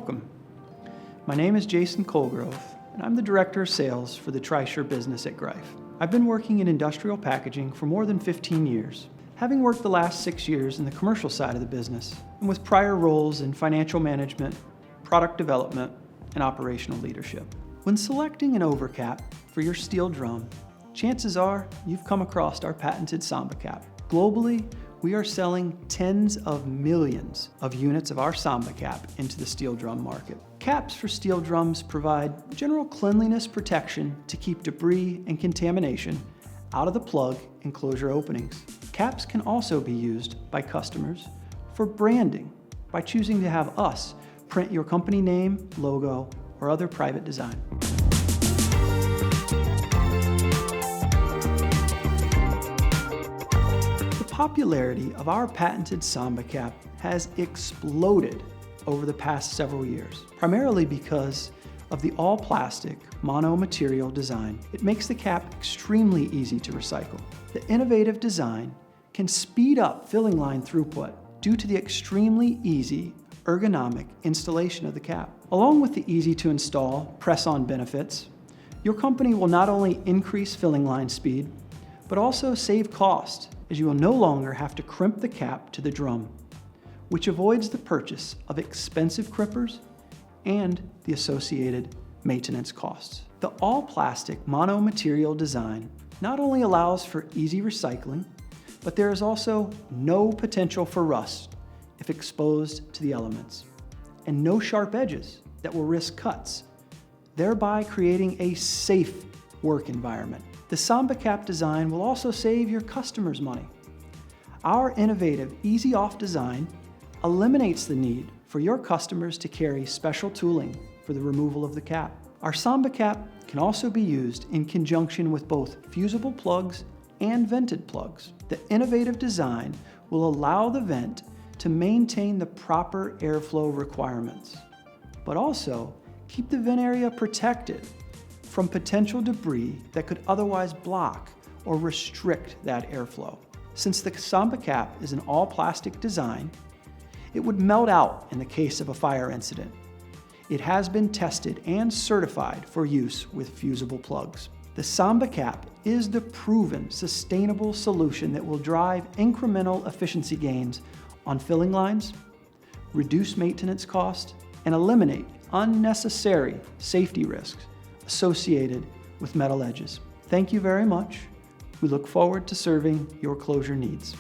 welcome. My name is Jason Colgrove, and I'm the Director of Sales for the Trisure business at Greif. I've been working in industrial packaging for more than 15 years, having worked the last 6 years in the commercial side of the business, and with prior roles in financial management, product development, and operational leadership. When selecting an overcap for your steel drum, chances are you've come across our patented SambaCap. Globally, we are selling tens of millions of units of our SambaCap into the steel drum market. Caps for steel drums provide general cleanliness protection to keep debris and contamination out of the plug and closure openings. Caps can also be used by customers for branding by choosing to have us print your company name, logo, or other private design. The popularity of our patented SambaCap has exploded over the past several years, primarily because of the all-plastic mono-material design. It makes the cap extremely easy to recycle. The innovative design can speed up filling line throughput due to the extremely easy ergonomic installation of the cap. Along with the easy-to-install press-on benefits, your company will not only increase filling line speed, but also save cost, as you will no longer have to crimp the cap to the drum, which avoids the purchase of expensive crimpers and the associated maintenance costs. The all-plastic mono-material design not only allows for easy recycling, but there is also no potential for rust if exposed to the elements, and no sharp edges that will risk cuts, thereby creating a safe work environment. The SambaCap design will also save your customers money. Our innovative easy-off design eliminates the need for your customers to carry special tooling for the removal of the cap. Our SambaCap can also be used in conjunction with both fusible plugs and vented plugs. The innovative design will allow the vent to maintain the proper airflow requirements, but also keep the vent area protected from potential debris that could otherwise block or restrict that airflow. Since the SambaCap is an all-plastic design, it would melt out in the case of a fire incident. It has been tested and certified for use with fusible plugs. The SambaCap is the proven sustainable solution that will drive incremental efficiency gains on filling lines, reduce maintenance costs, and eliminate unnecessary safety risks associated with metal edges. Thank you very much. We look forward to serving your closure needs.